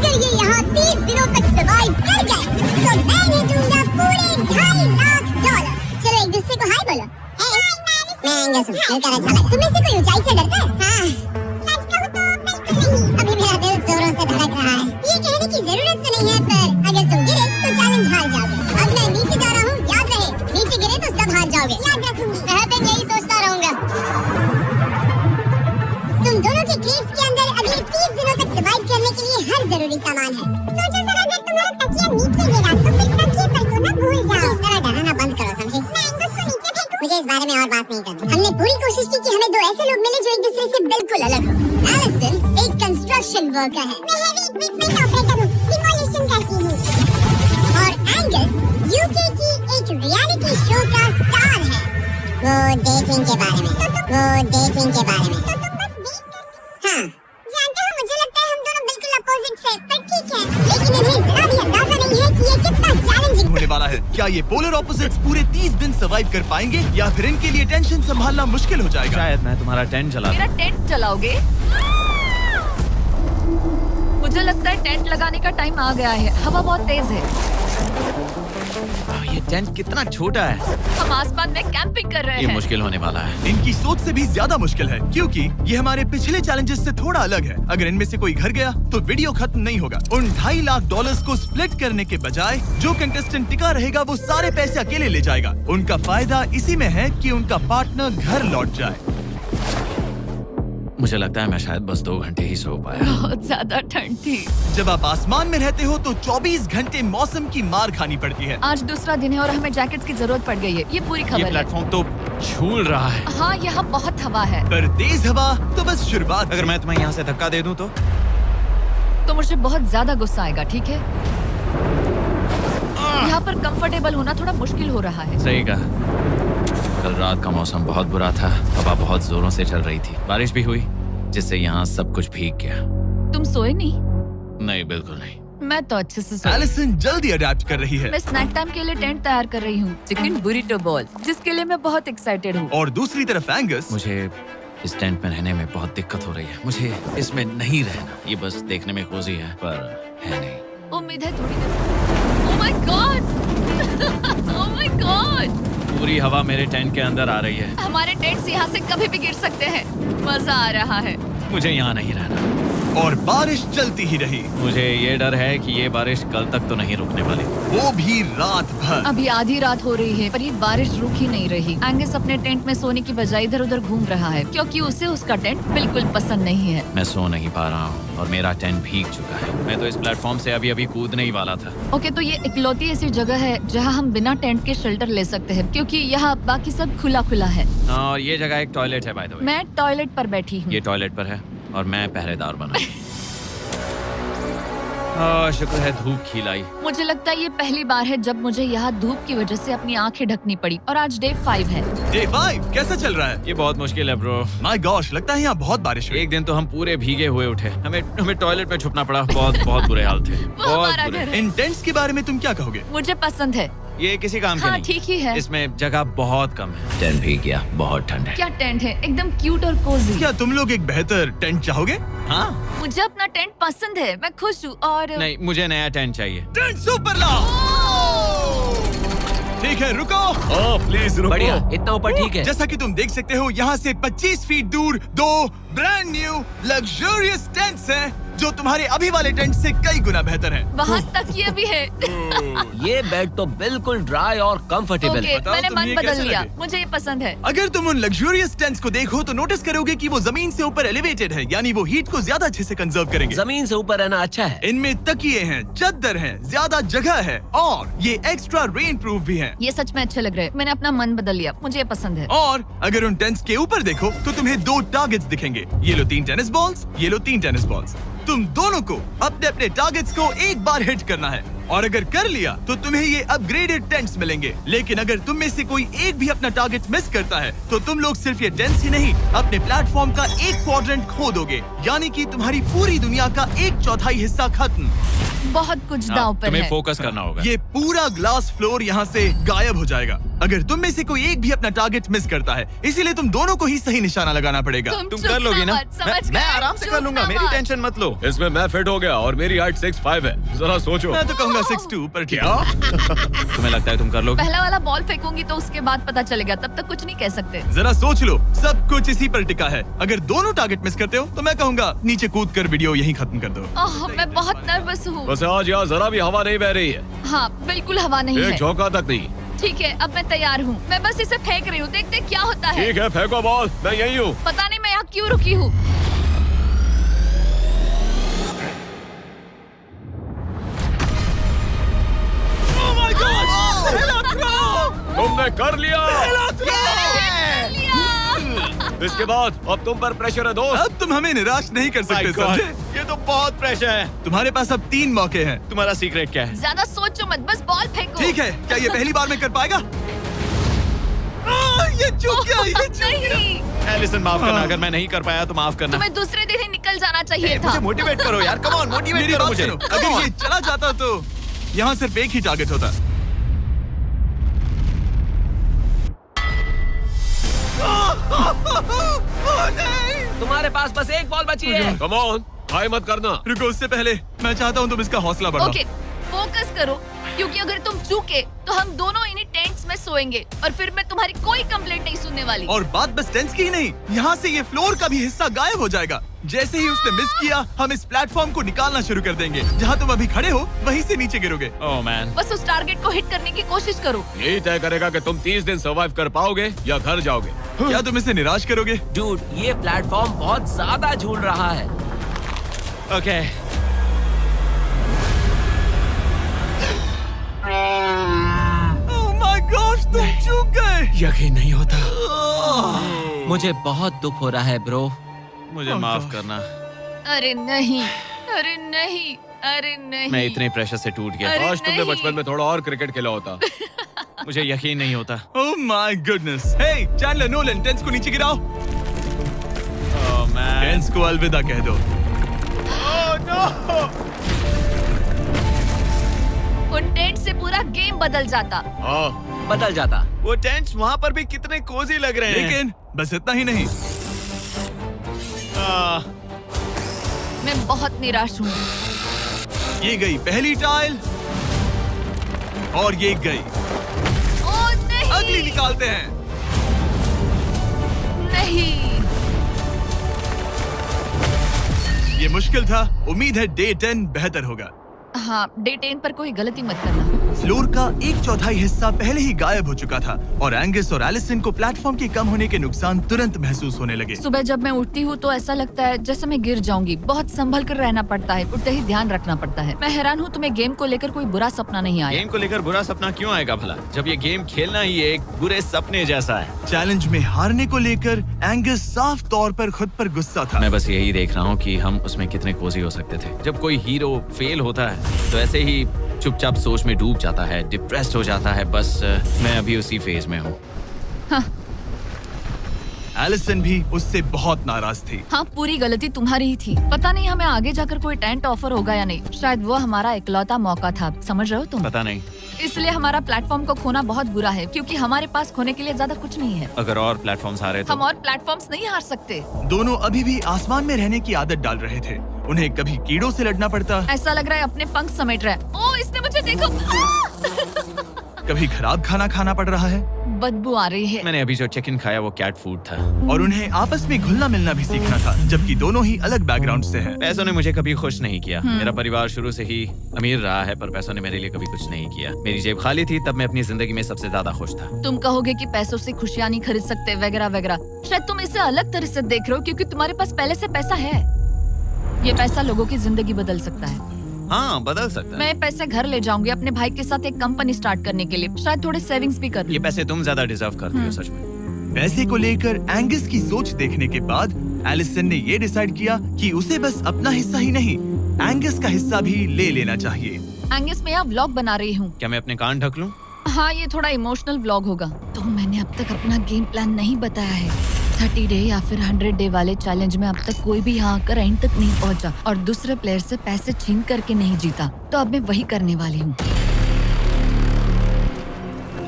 अगर ये यहाँ 30 दिनों तक सर्वाइव कर गए तो मैं इन्हें दूंगा पूरे $2.5 लाख। चलो एक दूसरे को हाय बोलो। मैं एंगस हूँ, मिलकर अच्छा लगा। तुम्हें से कोई ऊंचाई से डरता है? हाँ। सच कहूँ तो बिल्कुल नहीं। अभी मेरा दिल जोरों से धड़क रहा है। ये कहने की जरूरत तो नहीं है, पर अगर तुम गिरे तो चैलेंज हार जाओगे। अब मैं नीचे जा रहा हूँ, याद रहे नीचे गिरे तो सब हार जाओगे। याद रखूंगी। मैं हर दिन यही सोचता रहूंगा। तुम दोनों के क्रेट्स के अंदर अगले 30 दिनों तक सर्वाइव करने के लिए हर जरूरी सामान है। सोचो जरा, अगर तुम्हारा तकिया नीचे गिरा तो फिर तकिए पर सोना भूल जाओ। इस तरह डराना बंद करो, समझे? मैं एंगस को नीचे फेंकूं। मुझे इस बारे में और बात नहीं करनी। हमने पूरी कोशिश की कि हमें दो ऐसे लोग मिले जो एक दूसरे से बिल्कुल अलग हो। एलिसन एक कंस्ट्रक्शन वर्कर है। मैं हेवी इक्विपमेंट ऑपरेटर हूँ, डिमोलिशन करती हूँ। और एंगस यूके की एक रियलिटी शो का स्टार है। वो डेटिंग के बारे में। हाँ, जानते हो मुझे लगता है हम दोनों बिल्कुल अपोजिट से, पर ठीक है। लेकिन इन्हें जरा भी अंदाजा नहीं है कि ये कितना चैलेंजिंग होने वाला है। क्या ये पोलर ऑपोजिट्स पूरे 30 दिन सर्वाइव कर पाएंगे या फिर इनके लिए टेंशन संभालना मुश्किल हो जाएगा? शायद मैं तुम्हारा टेंट चला दूं। मेरा टेंट चलाओगे? मुझे लगता है टेंट लगाने का टाइम आ गया है। हवा बहुत तेज है। ये टेंट कितना छोटा है। हम आसमान में कैंपिंग कर रहे ये हैं। मुश्किल होने वाला है। इनकी सोच से भी ज्यादा मुश्किल है, क्योंकि ये हमारे पिछले चैलेंजेस से थोड़ा अलग है। अगर इनमें से कोई घर गया तो वीडियो खत्म नहीं होगा। उन $2.5 लाख को स्प्लिट करने के बजाय जो कंटेस्टेंट टिका रहेगा वो सारे पैसे अकेले ले जाएगा। उनका फायदा इसी में है कि उनका पार्टनर घर लौट जाए। मुझे लगता है मैं शायद बस 2 घंटे ही सो पाया। बहुत ज्यादा ठंड थी। जब आप आसमान में रहते हो तो 24 घंटे मौसम की मार खानी पड़ती है। आज दूसरा दिन है और हमें जैकेट्स की जरूरत पड़ गई है। ये पूरी ये खबर है। प्लेटफॉर्म तो झूल रहा है। हाँ, यहाँ बहुत हवा है। पर तेज हवा तो बस शुरुआत। अगर मैं तुम्हें यहाँ से धक्का दे दूं तो तो मुझे बहुत ज्यादा गुस्सा आएगा, ठीक है? यहाँ पर कंफर्टेबल होना थोड़ा मुश्किल हो रहा है। सही कहा। कल रात का मौसम बहुत बुरा था। हवा बहुत जोरों से चल रही थी। बारिश भी हुई, जिससे यहाँ सब कुछ भीग गया। तुम सोए नहीं? नहीं, बिल्कुल नहीं। मैं तो अच्छे से सोई। एलिसन जल्दी अडेप्ट कर रही है। मैं स्नैक टाइम के लिए टेंट तैयार कर रही हूँ, चिकन बुरिटो बॉल, जिसके लिए मैं बहुत एक्साइटेड हूँ। और दूसरी तरफ एंगस। मुझे इस टेंट में रहने में बहुत दिक्कत हो रही है। मुझे इसमें नहीं रहना। ये बस देखने में कोजी है, पर है नहीं। उम्मीद है थोड़ी देर। Oh my God! Oh my God! पूरी हवा मेरे टेंट के अंदर आ रही है। हमारे टेंट्स यहाँ से कभी भी गिर सकते हैं। मजा आ रहा है। मुझे यहाँ नहीं रहना। और बारिश चलती ही रही। मुझे ये डर है कि ये बारिश कल तक तो नहीं रुकने वाली। वो भी रात भर। अभी आधी रात हो रही है पर ये बारिश रुक ही नहीं रही। एंगस अपने टेंट में सोने की बजाय इधर उधर घूम रहा है, क्योंकि उसे उसका टेंट बिल्कुल पसंद नहीं है। मैं सो नहीं पा रहा हूँ और मेरा टेंट भीग चुका है। मैं तो इस प्लेटफॉर्म से अभी कूदने ही वाला था। ओके, तो ये इकलौती ऐसी जगह है जहाँ हम बिना टेंट के शेल्टर ले सकते हैं, क्योंकि यहाँ बाकी सब खुला खुला है। और ये जगह एक टॉयलेट है बाय द वे। मैं टॉयलेट पर बैठी हूँ। ये टॉयलेट पर है और मैं पहरेदार बना। शुक्र है धूप खिलाई। मुझे लगता है ये पहली बार है जब मुझे यहाँ धूप की वजह से अपनी आंखें ढकनी पड़ी। और आज डे 5 है। डे 5 कैसा चल रहा है? ये बहुत मुश्किल है ब्रो। माय गॉश, लगता है यहाँ बहुत बारिश हुई। एक दिन तो हम पूरे भीगे हुए उठे। हमें टॉयलेट में छुपना पड़ा। बहुत बुरे हाल थे। वो बहुत हमारा बुरे। घर है। इन टेंट्स के बारे में तुम क्या कहोगे? मुझे पसंद है। ये किसी काम के हाँ, नहीं। ठीक ही है। इसमें जगह बहुत कम है। टेंट भीग गया। बहुत ठंड है। क्या टेंट है, एकदम क्यूट और कोजी। क्या तुम लोग एक बेहतर टेंट चाहोगे? हाँ? मुझे अपना टेंट पसंद है, मैं खुश हूँ। और नहीं, मुझे नया टेंट चाहिए। टेंट सुपर लाओ। ठीक है, रुको। प्लीज रुको। बढ़िया, इतना ऊपर ठीक है। जैसा कि तुम देख सकते हो, यहाँ से 25 फीट दूर 2 ब्रांड न्यू लग्जरियस टेंट्स हैं, जो तुम्हारे अभी वाले टेंट से कई गुना बेहतर हैं। वहाँ तक ये भी है। ये बेड तो बिल्कुल ड्राई और कंफर्टेबल ओके, है। बताओ मैंने तुम्हें मन ये बदल कैसे लिया। लगे? मुझे ये पसंद है। अगर तुम उन लग्जरियस टेंट्स को देखो तो नोटिस करोगे कि वो जमीन से ऊपर एलिवेटेड है, यानी वो हीट को ज्यादा अच्छे से कंजर्व करेंगे। जमीन से ऊपर रहना अच्छा है। इनमें तकिए हैं, चद्दर हैं, ज्यादा जगह है और ये एक्स्ट्रा रेन प्रूफ भी हैं। ये सच में अच्छे लग रहे हैं। मैंने अपना मन बदल लिया, मुझे ये पसंद है। और अगर उन टेंट्स के ऊपर देखो तो तुम्हें 2 टारगेट्स दिखेंगे। ये लो 3 टेनिस बॉल्स, ये लो 3 टेनिस बॉल्स। तुम दोनों को अपने अपने टारगेट्स को एक बार हिट करना है, और अगर कर लिया तो तुम्हें ये अपग्रेडेड टेंट्स मिलेंगे। लेकिन अगर तुम में से कोई एक भी अपना टारगेट मिस करता है तो तुम लोग सिर्फ ये टेंट्स ही नहीं, अपने प्लेटफॉर्म का एक क्वाड्रेंट खो दोगे, यानी कि तुम्हारी पूरी दुनिया का 1/4 हिस्सा खत्म। बहुत कुछ दांव पर तुम्हें है। फोकस करना होगा। ये पूरा ग्लास फ्लोर यहाँ से गायब हो जाएगा। अगर तुम में से कोई एक भी अपना टारगेट मिस करता है, इसीलिए तुम दोनों को ही सही निशाना लगाना पड़ेगा। तुम कर लोगी ना? मैं आराम से कर लूंगा, मेरी टेंशन मत लो। इसमें मैं फिट हो गया और मेरी हाइट 6'5" है। जरा सोचो। मैं तो कहूँगा 6'2", पर क्या? तुम्हें लगता है तुम कर लोगे? पहला वाला बॉल फेंकूंगी तो उसके बाद पता चलेगा, तब तक कुछ नहीं कह सकते। जरा सोच लो, सब कुछ इसी पर टिका है। अगर दोनों टारगेट मिस करते हो तो मैं कहूँगा नीचे कूद कर वीडियो यहीं खत्म कर दो। ओह, मैं बहुत नर्वस हूँ। बस आज यहाँ जरा भी हवा नहीं बह रही है, हाँ, बिल्कुल हवा नहीं एक है। झोंका तक नहीं। ठीक है, अब मैं तैयार हूँ। मैं बस इसे फेंक रही हूँ, देखते क्या होता है। ठीक है, फेंको बॉल, मैं यही हूँ। पता नहीं मैं यहाँ क्यों रुकी हूँ। तुमने कर लिया। इसके बाद अब तुम पर प्रेशर है दोस्त। अब तुम हमें निराश नहीं कर सकते, समझे? ये तो बहुत प्रेशर है। तुम्हारे पास अब 3 मौके हैं। तुम्हारा सीक्रेट क्या है? ज्यादा सोचो मत, बस बॉल फेंको। ठीक है, क्या ये पहली बार में कर पाएगा? ये चूक गया, ये चूक गया। नहीं, एलिसन माफ करना, अगर मैं नहीं कर पाया तो माफ करना। तुम्हें दूसरे दिन ही निकल जाना चाहिए था। मुझे मोटिवेट करो यार, कम ऑन, मोटिवेट मेरी करो बात मुझे। सुनो, अगर ये चला जाता तो यहाँ सिर्फ एक ही टारगेट होता। तुम्हारे पास बस एक बॉल बची है। कम ऑन, हाई मत करना। रुको, उससे पहले मैं चाहता हूँ तुम इसका हौसला बढ़ाओ। ओके, फोकस करो, क्योंकि अगर तुम चूके तो हम दोनों इन्हीं टेंट्स में सोएंगे और फिर मैं तुम्हारी कोई कंप्लेंट नहीं सुनने वाली। और बात बस टेंस की ही नहीं, यहाँ से ये फ्लोर का भी हिस्सा गायब हो जाएगा। जैसे ही उसने मिस किया, हम इस प्लेटफॉर्म को निकालना शुरू कर देंगे। जहाँ तुम अभी खड़े हो, वहीं से नीचे गिरोगे। ओह मैन, बस उस टारगेट को हिट करने की कोशिश करो। यही तय करेगा कि तुम 30 दिन सर्वाइव कर पाओगे या घर जाओगे। क्या तुम इसे निराश करोगे? डूड, ये प्लेटफॉर्म बहुत ज्यादा झूल रहा है। ओके। ओह माय गॉश, तुम चूक गए। यकीन नहीं होता। मुझे बहुत दुख हो रहा है ब्रो। मुझे Oh माफ God. करना, अरे नहीं, अरे नहीं, अरे नहीं। मैं इतने प्रेशर से टूट गया। अरे काश तुमने नहीं। बचपन में थोड़ा और क्रिकेट खेला होता। मुझे यकीन नहीं होता। Oh my goodness. Hey Chandler, Nolan, टेंस को नीचे गिराओ। ओह मैन, टेंस को अलविदा कह दो। उन टेंट से पूरा गेम बदल जाता। हाँ, बदल जाता। वो टेंट्स वहाँ पर भी कितने कोजी लग रहे हैं। लेकिन बस इतना ही नहीं, मैं बहुत निराश हूँ। ये गई पहली टाइल और ये गई। ओह नहीं, अगली निकालते हैं। नहीं। ये मुश्किल था, उम्मीद है डे 10 बेहतर होगा। हाँ, डे 10 पर कोई गलती मत करना। फ्लोर का 1/4 हिस्सा पहले ही गायब हो चुका था और एंगस और एलिसन को प्लेटफॉर्म के कम होने के नुकसान तुरंत महसूस होने लगे। सुबह जब मैं उठती हूँ तो ऐसा लगता है जैसे मैं गिर जाऊंगी। बहुत संभल कर रहना पड़ता है, उठते ही ध्यान रखना पड़ता है। मैं हैरान हूँ तुम्हें गेम को लेकर कोई बुरा सपना नहीं आया। गेम को लेकर बुरा सपना क्यों आएगा भला, जब ये गेम खेलना ही एक बुरे सपने जैसा है। चैलेंज में हारने को लेकर एंगस साफ तौर पर खुद पर गुस्सा था। मैं बस यही देख रहा हूँ कि हम उसमें कितने कोजी हो सकते थे। जब कोई हीरो फेल होता है तो ऐसे ही चुपचाप सोच में डूब जाता है, डिप्रेस्ड हो जाता है। बस मैं अभी उसी फेज में हूँ। एलिसन भी उससे बहुत नाराज थी। हाँ, पूरी गलती तुम्हारी ही थी। पता नहीं हमें आगे जाकर कोई टेंट ऑफर होगा या नहीं। शायद वो हमारा इकलौता मौका था, समझ रहे हो तुम? पता नहीं, इसलिए हमारा प्लेटफॉर्म को खोना बहुत बुरा है, क्योंकि हमारे पास खोने के लिए ज्यादा कुछ नहीं है। अगर और प्लेटफॉर्म्स आ रहे हम तो। और प्लेटफॉर्म्स नहीं हार सकते। दोनों अभी भी आसमान में रहने की आदत डाल रहे थे। उन्हें कभी कीड़ों से लड़ना पड़ता, ऐसा लग रहा है अपने पंख समेट रहा है। ओह, इसने मुझे देखो। कभी खराब खाना खाना पड़ रहा है बदबू आ रही है। मैंने अभी जो चिकन खाया वो कैट फूड था। और उन्हें आपस में घुलना मिलना भी सीखना था, जबकि दोनों ही अलग बैकग्राउंड से हैं। पैसों ने मुझे कभी खुश नहीं किया। मेरा परिवार शुरू से ही अमीर रहा है, पर पैसों ने मेरे लिए कभी कुछ नहीं किया। मेरी जेब खाली थी तब मैं अपनी जिंदगी में सबसे ज्यादा खुश था। तुम कहोगे कि पैसों से खुशियां नहीं खरीद सकते वगैरह वगैरह। शायद तुम इसे अलग तरह से देख रहे हो, क्योंकि तुम्हारे पास पहले से पैसा है। ये पैसा लोगों की जिंदगी बदल सकता है। हाँ, बदल सकता है। मैं ये पैसे घर ले जाऊंगी अपने भाई के साथ एक कंपनी स्टार्ट करने के लिए। शायद थोड़े सेविंग्स भी कर ये लूं। पैसे तुम ज्यादा डिजर्व करती हो सच में। पैसे को लेकर एंगस की सोच देखने के बाद एलिसन ने ये डिसाइड किया कि उसे बस अपना हिस्सा ही नहीं, एंगस का हिस्सा भी ले लेना चाहिए। एंगस, मैं यहाँ व्लॉग बना रही हूँ। क्या मैं अपने कान ढक लूं? हाँ, ये थोड़ा इमोशनल व्लॉग होगा। तो मैंने अब तक अपना गेम प्लान नहीं बताया है। 30 डे या फिर 100 डे वाले चैलेंज में अब तक कोई भी यहाँ आकर एंड तक नहीं पहुँचा और दूसरे प्लेयर से पैसे छीन करके नहीं जीता। तो अब मैं वही करने वाली हूँ।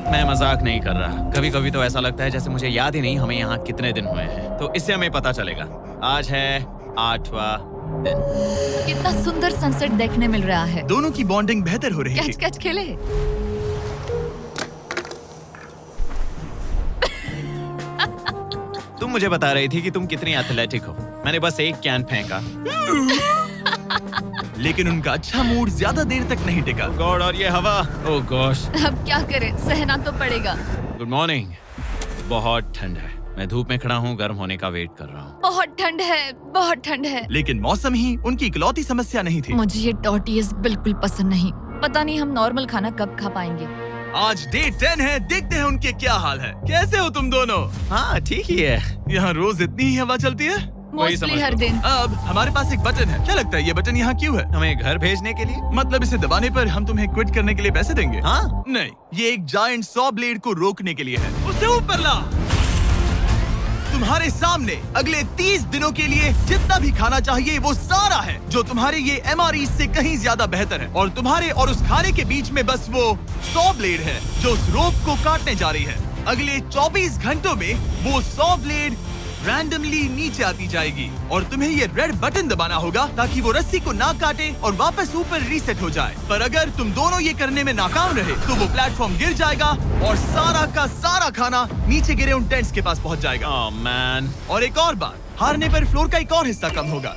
मैं मजाक नहीं कर रहा। कभी कभी तो ऐसा लगता है जैसे मुझे याद ही नहीं हमें यहाँ कितने दिन हुए हैं। तो इससे हमें पता चलेगा। आज है 8वां दिन। कितना सुंदर सनसेट देखने मिल रहा है। दोनों की बॉन्डिंग बेहतर हो रही कैच थी। कैच खेले। तुम मुझे बता रही थी कि तुम कितनी एथलेटिक हो। मैंने बस एक कैन फेंका। लेकिन उनका अच्छा मूड ज्यादा देर तक नहीं टिका। गॉड, और ये हवा। ओह गॉश। अब क्या करें, सहना तो पड़ेगा। Good morning. बहुत ठंड है। मैं धूप में खड़ा हूँ, गर्म होने का वेट कर रहा हूँ। बहुत ठंड है, बहुत ठंड है। लेकिन मौसम ही उनकी इकलौती समस्या नहीं थी। मुझे ये टॉर्टियस बिल्कुल पसंद नहीं। पता नहीं हम नॉर्मल खाना कब खा पाएंगे। आज डे 10 है, देखते हैं उनके क्या हाल है। कैसे हो तुम दोनों? हाँ ठीक ही है। यहाँ रोज इतनी ही हवा चलती है? वही समझ मोस्टली हर लो। दिन। अब हमारे पास एक बटन है। क्या लगता है ये बटन यहाँ क्यों है? हमें घर भेजने के लिए? मतलब इसे दबाने पर हम तुम्हें क्विट करने के लिए पैसे देंगे? हाँ। नहीं, ये एक जायंट सॉ ब्लेड को रोकने के लिए है। उसे ऊपर ला। तुम्हारे सामने अगले 30 दिनों के लिए जितना भी खाना चाहिए वो सारा है, जो तुम्हारे ये MREs से कहीं ज्यादा बेहतर है। और तुम्हारे और उस खाने के बीच में बस वो सॉ ब्लेड है जो उस रोप को काटने जा रही है। अगले 24 घंटों में वो सॉ ब्लेड रैंडमली नीचे आती जाएगी और तुम्हें ये रेड बटन दबाना होगा ताकि वो रस्सी को ना काटे और वापस ऊपर रीसेट हो जाए। पर अगर तुम दोनों ये करने में नाकाम रहे तो वो प्लेटफॉर्म गिर जाएगा और सारा का सारा खाना नीचे गिरे उन टेंट्स के पास पहुंच जाएगा। Oh man. और एक और बात, हारने पर फ्लोर का एक और हिस्सा कम होगा।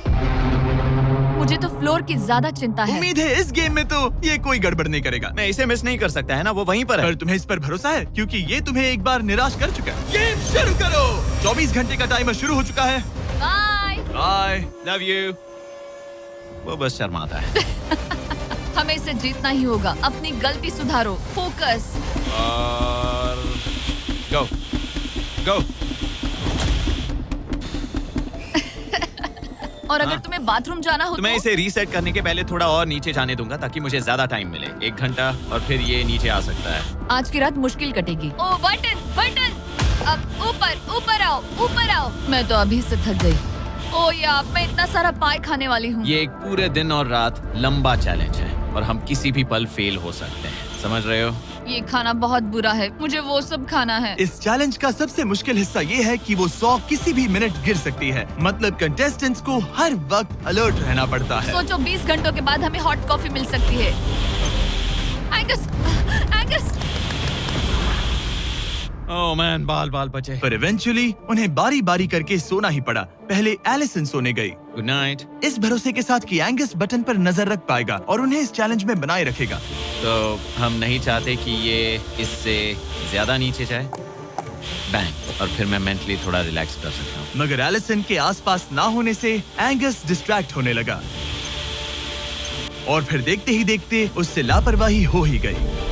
मुझे तो फ्लोर की ज्यादा चिंता है। उम्मीद है इस गेम में तो ये कोई गड़बड़ नहीं करेगा। मैं इसे मिस नहीं कर सकता है ना, वो वहीं पर है। पर तुम्हें इस पर भरोसा है क्योंकि ये तुम्हें एक बार निराश कर चुका है। गेम शुरू करो। 24 घंटे का टाइमर शुरू हो चुका है। बाय। बाय। Love you. वो बस शर्माता है। हमें इसे जीतना ही होगा। अपनी गलती सुधारो। फोकस। और गो गो। और अगर तुम्हें बाथरूम जाना हो तो मैं इसे रीसेट करने के पहले थोड़ा और नीचे जाने दूंगा ताकि मुझे ज्यादा टाइम मिले। 1 घंटा और फिर ये नीचे आ सकता है। आज की रात मुश्किल कटेगी। ओ बटन बटन। अब ऊपर ऊपर आओ, ऊपर आओ। मैं तो अभी से थक गई। ओ यार, मैं इतना सारा पाई खाने वाली हूँ। ये एक पूरे दिन और रात लंबा चैलेंज है और हम किसी भी पल फेल हो सकते हैं। समझ रहे हो? ये खाना बहुत बुरा है। मुझे वो सब खाना है। इस चैलेंज का सबसे मुश्किल हिस्सा ये है कि वो 100 किसी भी मिनट गिर सकती है। मतलब कंटेस्टेंट्स को हर वक्त अलर्ट रहना पड़ता है। सोचो 20 घंटों के बाद हमें हॉट कॉफी मिल सकती है। Angus, Angus. ओह मैन, बाल बाल बचे। पर इवेंचुअली उन्हें बारी बारी करके सोना ही पड़ा। पहले एलिसन सोने गई, गुड नाइट। इस भरोसे के साथ कि एंगस बटन पर नजर रख पाएगा और उन्हें इस चैलेंज में बनाए रखेगा। तो हम नहीं चाहते कि ये इससे ज्यादा नीचे जाए। बैंग। और फिर मैं मेंटली थोड़ा रिलैक्स कर सकता हूँ। मगर एलिसन के आसपास ना होने से एंगस डिस्ट्रैक्ट होने लगा और फिर देखते ही देखते उससे लापरवाही हो ही गई।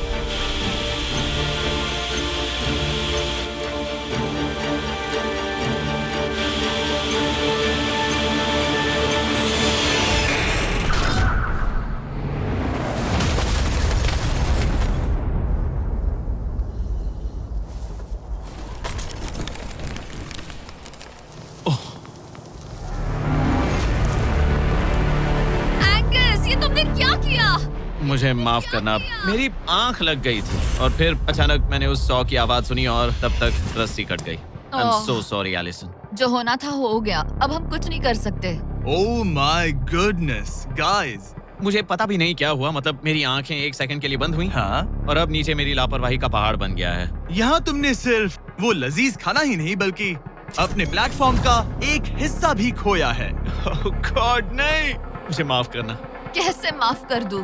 मुझे माफ करना, मेरी आंख लग गई थी और फिर अचानक मैंने उस सॉ की आवाज सुनी और तब तक रस्सी कट गई। I am so sorry Allison. जो होना था हो गया। अब हम कुछ नहीं कर सकते। ओह माय गुडनेस गाइस, मुझे पता भी नहीं क्या हुआ। मतलब मेरी आंखें 1 सेकंड के लिए बंद हुई। हाँ, और अब नीचे मेरी लापरवाही का पहाड़ बन गया है। यहाँ तुमने सिर्फ वो लजीज खाना ही नहीं बल्कि अपने प्लेटफॉर्म का एक हिस्सा भी खोया है। ओह गॉड, नहीं। मुझे माफ करना। कैसे माफ कर दूं?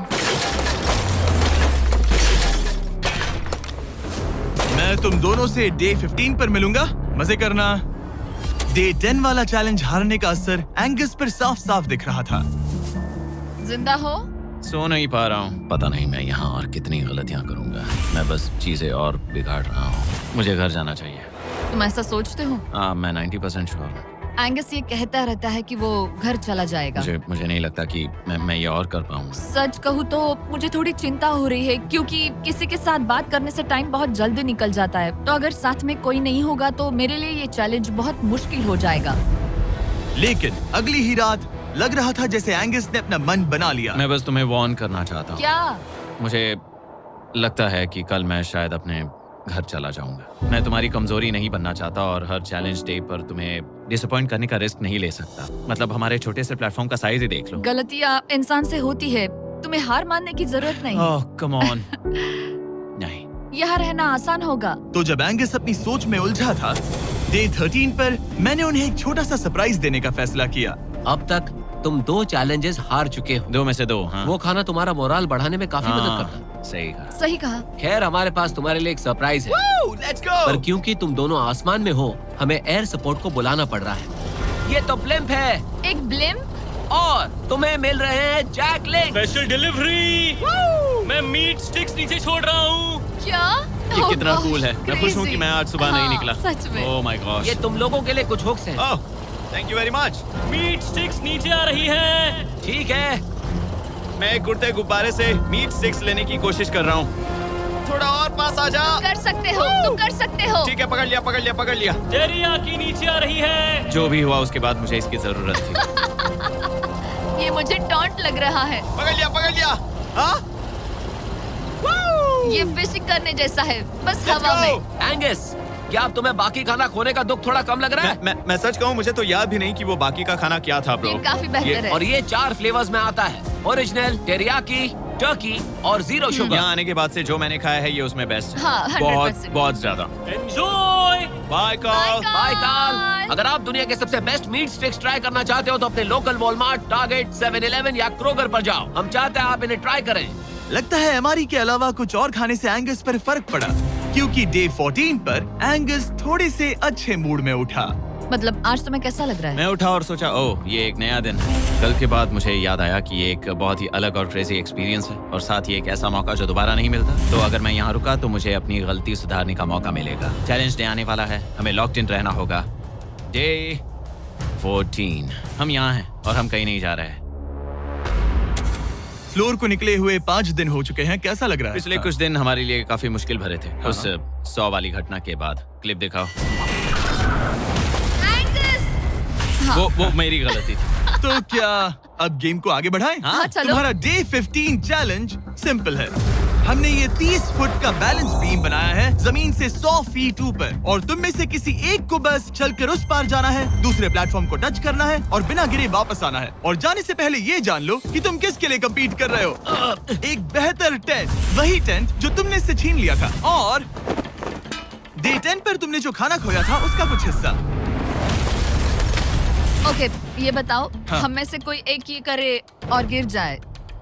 मैं तुम दोनों से डे 15 पर मिलूंगा। मजे करना। डे 10 वाला चैलेंज हारने का असर एंगस पर साफ साफ दिख रहा था। जिंदा हो? सो नहीं पा रहा हूँ। पता नहीं मैं यहाँ और कितनी गलतियाँ करूँगा। मैं बस चीजें और बिगाड़ रहा हूँ। मुझे घर जाना चाहिए। तुम ऐसा सोचते हो? हाँ, मैं 90% श्योर हूँ। एंगस ये कहता रहता है कि वो घर चला जाएगा। मुझे नहीं लगता कि मैं ये और कर पाऊंगा। सच कहूँ तो मुझे थोड़ी चिंता हो रही है क्योंकि किसी के साथ बात करने से टाइम बहुत जल्दी निकल जाता है। तो अगर साथ में कोई नहीं होगा तो मेरे लिए ये चैलेंज बहुत मुश्किल हो जाएगा। लेकिन अगली ही रात लग रहा था जैसे एंगस ने अपना मन बना लिया। मैं बस तुम्हें वार्न करना चाहता हूँ। क्या? मुझे लगता है कि कल मैं शायद अपने घर चला जाऊंगा। मैं तुम्हारी कमजोरी नहीं बनना चाहता और हर चैलेंज डे पर तुम्हें डिसअपॉइंट करने का रिस्क नहीं ले सकता। मतलब हमारे छोटे से प्लेटफॉर्म का साइज ही देख लो। गलतियाँ इंसान से होती है, तुम्हें हार मानने की जरूरत नहीं। ओह कम ऑन। नहीं, यहाँ रहना आसान होगा। तो जब एंगस अपनी सोच में उलझा था, डे 13 पर मैंने उन्हें एक छोटा सा सरप्राइज देने का फैसला किया। अब तक तुम 2 चैलेंजेस हार चुके हो। 2 में से 2। हाँ, वो खाना तुम्हारा मोराल बढ़ाने में काफी मदद करता है। सही कहा। सही कहा। खैर, हमारे पास तुम्हारे लिए एक सरप्राइज है। Let's go. पर क्योंकि तुम दोनों आसमान में हो, हमें एयर सपोर्ट को बुलाना पड़ रहा है। ये तो ब्लिम्प है एक ब्लिम। और तुम्हें मिल रहे हैं जैक लिंक। Special delivery. मैं मीट स्टिक्स नीचे छोड़ रहा हूँ। क्या? ये Oh कितना gosh, कूल है। मैं खुश हूँ कि crazy। मैं आज सुबह नहीं हाँ, निकला। सच में। Oh my gosh. ये तुम लोगों के लिए कुछ हुक्स हैं। Oh, thank you very much. Meat sticks नीचे आ रही है। ठीक है, मैं एक उड़ते गुब्बारे से मीट स्टिक्स लेने की कोशिश कर रहा हूँ। थोड़ा और पास आ जा। कर सकते हो, तुम कर सकते हो। ठीक है, पकड़ लिया, पकड़ लिया, पकड़ लिया। टेरियाकी नीचे आ रही है। जो भी हुआ उसके बाद मुझे इसकी जरूरत थी। ये मुझे टॉन्ट लग रहा है। पकड़ लिया, पकड़ लिया। हाँ? ये फिशिंग करने जैसा है, बस Let's हवा go। में। एंगस, क्या अब तुम्हें बाकी खाना खोने का दुख थोड़ा कम लग रहा है? मैं सच कहूँ, मुझे तो याद भी नहीं कि वो बाकी का खाना क्या था ब्रो। ये काफी बेहतर है। और ये 4 फ्लेवर्स में आता है, ओरिजिनल, टेरियाकी, टर्की और 0 शुगर। यहाँ आने के बाद से जो मैंने खाया है ये उसमें बेस्ट है। हाँ, 100%। बहुत बहुत ज्यादा। Enjoy. Bye call. Bye Carl. अगर आप दुनिया के सबसे बेस्ट मीट स्टिक्स ट्राई करना चाहते हो तो अपने लोकल वॉलमार्ट, टारगेट, 7-Eleven या क्रोगर पर जाओ। हम चाहते हैं आप इन्हें ट्राई करें। लगता है एमआरई के अलावा कुछ और खाने से एंगस पर फर्क पड़ा, क्योंकि डे 14 पर एंगस थोड़े से अच्छे मूड में उठा। मतलब आज तुम्हें कैसा लग रहा है? मैं उठा और सोचा, ओह ये एक नया दिन है। कल के बाद मुझे याद आया कि ये एक बहुत ही अलग और क्रेजी एक्सपीरियंस है और साथ ही एक ऐसा मौका जो दोबारा नहीं मिलता। तो अगर मैं यहाँ रुका तो मुझे अपनी गलती सुधारने का मौका मिलेगा। चैलेंज डे आने वाला है, हमें लॉक्ड इन रहना होगा। डे 14 हम यहाँ हैं और हम कहीं नहीं जा रहे हैं। फ्लोर को निकले हुए 5 दिन हो चुके हैं। कैसा लग रहा है? पिछले कुछ दिन हमारे लिए काफी मुश्किल भरे थे। उस 100 वाली घटना के बाद। क्लिप दिखाओ। वो मेरी गलती थी। तो क्या अब गेम को आगे बढ़ाएं? हाँ, चलो। तुम्हारा डे 15 चैलेंज सिंपल है। हमने ये 30 फुट का बैलेंस बीम बनाया है जमीन से 100 फीट ऊपर, और तुम में से किसी एक को बस चलकर उस पार जाना है, दूसरे प्लेटफॉर्म को टच करना है और बिना गिरे वापस आना है। और जाने से पहले ये जान लो कि तुम किसके लिए कम्पीट कर रहे हो। एक बेहतर टेंट, वही टेंट जो तुमने इससे छीन लिया था, और डे 10 पर तुमने जो खाना खोया था उसका कुछ हिस्सा। ओके, ये बताओ, हाँ। हम में से कोई एक ये करे और गिर जाए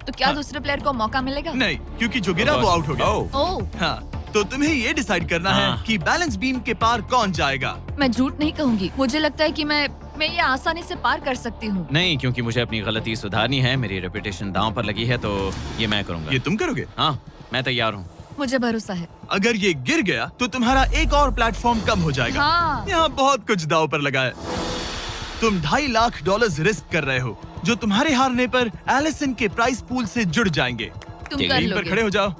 तो क्या हाँ। दूसरे प्लेयर को मौका मिलेगा? नहीं, क्योंकि जो गिरा वो आउट हो गया। ओह, हाँ, तो तुम्हें ये डिसाइड करना है हाँ। कि बैलेंस बीम के पार कौन जाएगा। मैं झूठ नहीं कहूंगी, मुझे लगता है कि मैं ये आसानी से पार कर सकती हूँ। नहीं, क्योंकि मुझे अपनी गलती सुधारनी है। मेरी रेपुटेशन दांव पर लगी है, तो ये मैं करूंगा। ये तुम करोगे? हाँ, मैं तैयार हूँ। मुझे भरोसा है। अगर ये गिर गया तो तुम्हारा एक और प्लेटफॉर्म कम हो जाएगा। हाँ। यहाँ बहुत कुछ दाव पर लगा है। तुम $2.5 लाख रिस्क कर रहे हो, जो तुम्हारे हारने पर एलिसन के प्राइस पूल से जुड़ जाएंगे। तुम ठीक कर है, टीम पर लोगे। खड़े हो जाओ।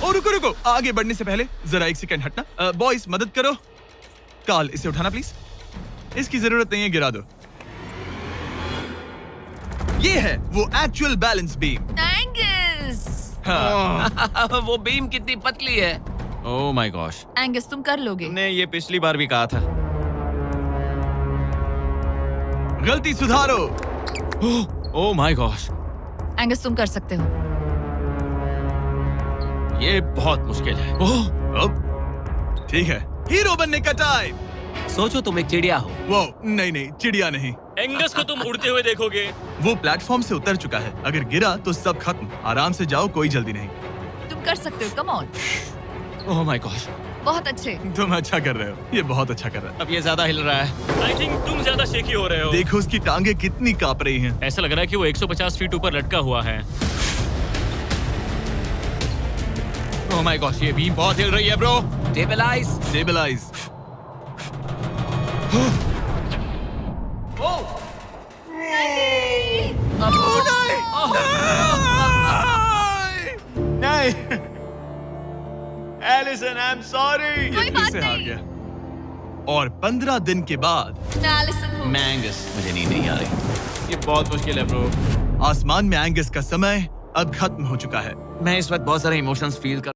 और रुको रुको, आगे बढ़ने से पहले जरा 1 सेकंड हटना। बॉयज मदद करो। कार्ल, इसे उठाना प्लीज। इसकी जरूरत नहीं है, गिरा दो। ये है वो एक्चुअल बैलेंस बीम। एंगस, हाँ। वो बीम कितनी पतली है। ओह माय गॉश। एंगस तुम कर लोगे। तुमने ये पिछली बार भी कहा था। गलती सुधारो। ओह माय गॉश, एंगस तुम कर सकते हो। ये बहुत मुश्किल है। ओह, अब ठीक है, हीरो बनने का टाइम। सोचो तुम एक चिड़िया हो। वो नहीं, चिड़िया नहीं। एंगस को तुम उड़ते हुए देखोगे। वो प्लेटफॉर्म से उतर चुका है। अगर गिरा तो सब खत्म। आराम से जाओ, कोई जल्दी नहीं। तुम कर सकते हो, come on. Oh my gosh, बहुत अच्छे। तुम अच्छा कर रहे हो, ये बहुत अच्छा कर रहा है। अब ये ज्यादा हिल रहा है। आई थिंक तुम ज्यादा शेकी हो रहे हो। देखो उसकी टांगे कितनी कांप रही हैं। ऐसा लग रहा है कि वो 150 फीट ऊपर लटका हुआ है। ओह माय गॉश, ये बीम बहुत हिल रही है ब्रो। स्टेबलाइज। स्टेबलाइज। नहीं, एलिसन, आई एम सॉरी। कोई बात से हार नहीं। गया। और 15 दिन के बाद मैं एलिसन हूँ। मैं एंगस, मुझे नींद नहीं आ रही। ये बहुत मुश्किल है ब्रो। आसमान में एंगस का समय अब खत्म हो चुका है। मैं इस वक्त बहुत सारे इमोशंस फील कर